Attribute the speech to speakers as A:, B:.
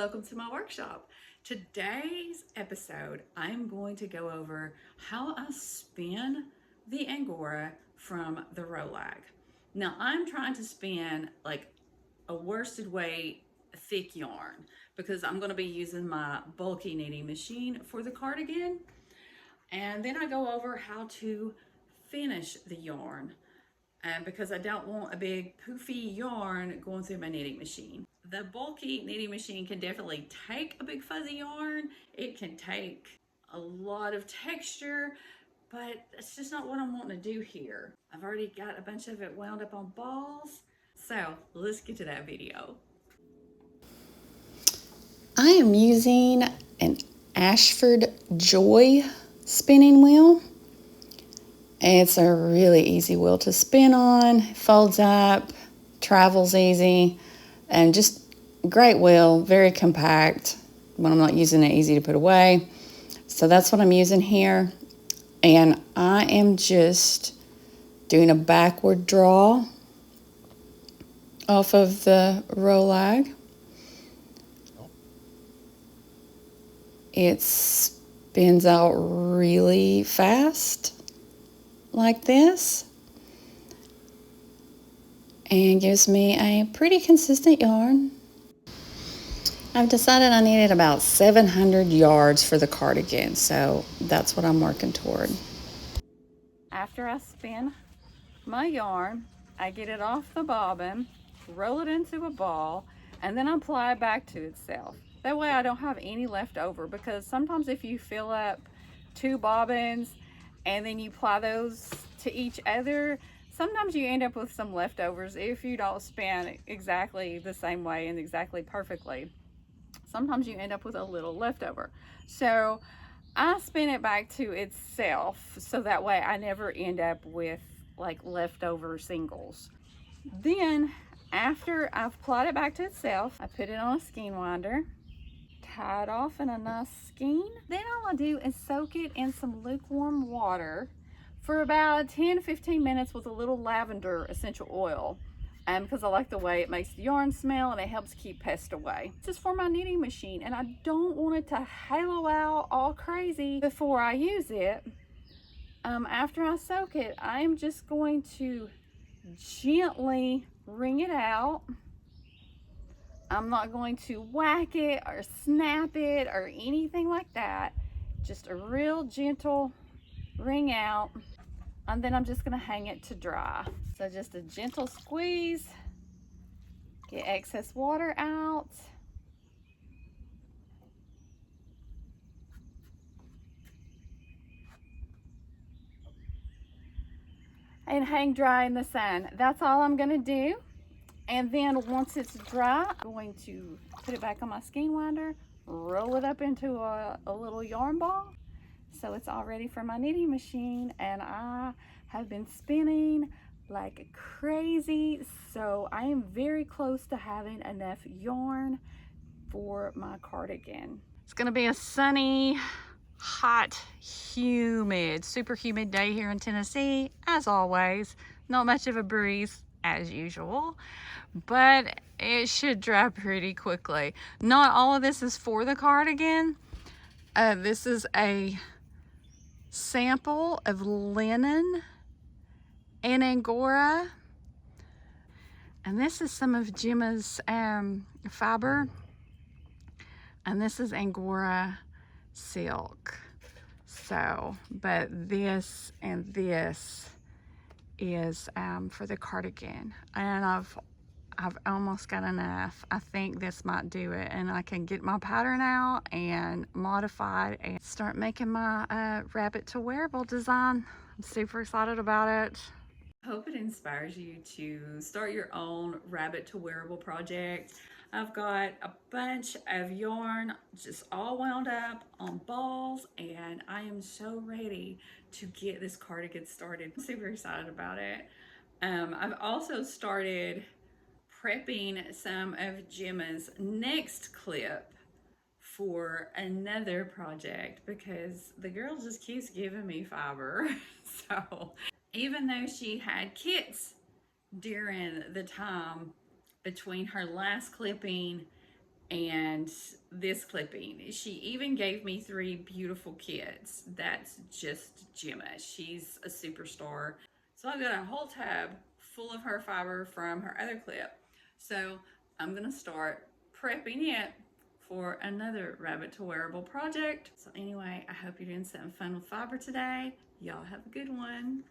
A: Welcome to my workshop. Today's episode, I'm going to go over how I spin the Angora from the Rolag. Now, I'm trying to spin like a worsted weight thick yarn because I'm going to be using my bulky knitting machine for the cardigan. And then I go over how to finish the yarn because I don't want a big poofy yarn going through my knitting machine. The bulky knitting machine can definitely take a big fuzzy yarn. It can take a lot of texture, but that's just not what I'm wanting to do here. I've already got a bunch of it wound up on balls. So let's get to that video.
B: I am using an Ashford Joy spinning wheel. It's a really easy wheel to spin on, folds up, travels easy, and just great wheel, very compact. When I'm not using it, easy to put away. So that's what I'm using here. And I am just doing a backward draw off of the Rolag. It spins out really fast like this and gives me a pretty consistent yarn. I've decided I needed about 700 yards for the cardigan, so that's what I'm working toward. After I spin my yarn, I get it off the bobbin, roll it into a ball, and then apply it back to itself. That way I don't have any left over, because sometimes if you fill up 2 bobbins and then you apply those to each other, sometimes you end up with some leftovers if you don't spin exactly the same way and exactly perfectly. Sometimes you end up with a little leftover. So I spin it back to itself so that way I never end up with like leftover singles. Then after I've applied it back to itself, I put it on a skein winder, tie it off in a nice skein. Then all I do is soak it in some lukewarm water for about 10-15 minutes with a little lavender essential oil. Because I like the way it makes the yarn smell and it helps keep pests away. This is for my knitting machine and I don't want it to halo out all crazy before I use it. After I soak it, I am just going to gently wring it out. I'm not going to whack it or snap it or anything like that. Just a real gentle wring out. And then I'm just going to hang it to dry. So just a gentle squeeze, get excess water out. And hang dry in the sun. That's all I'm going to do. And then once it's dry, I'm going to put it back on my skein winder, roll it up into a little yarn ball. So it's all ready for my knitting machine, and I have been spinning like crazy. So I am very close to having enough yarn for my cardigan. It's gonna be a sunny, hot, humid, super humid day here in Tennessee, as always. Not much of a breeze as usual, but it should dry pretty quickly. Not all of this is for the cardigan. This is a sample of linen and Angora, and this is some of Gemma's fiber, and this is Angora silk. So, but this and this is for the cardigan, and I've almost got enough. I think this might do it, and I can get my pattern out and modify it and start making my rabbit to wearable design. I'm super excited about it.
A: I hope it inspires you to start your own rabbit to wearable project. I've got a bunch of yarn just all wound up on balls, and I am so ready to get this cardigan started. I'm super excited about it. I've also started prepping some of Gemma's next clip for another project because the girl just keeps giving me fiber. So even though she had kits during the time between her last clipping and this clipping. She even gave me 3 beautiful kits. That's just Gemma. She's a superstar. So I've got a whole tab full of her fiber from her other clip. So I'm gonna start prepping it for another rabbit to wearable project. So anyway, I hope you're doing something fun with fiber today. Y'all have a good one.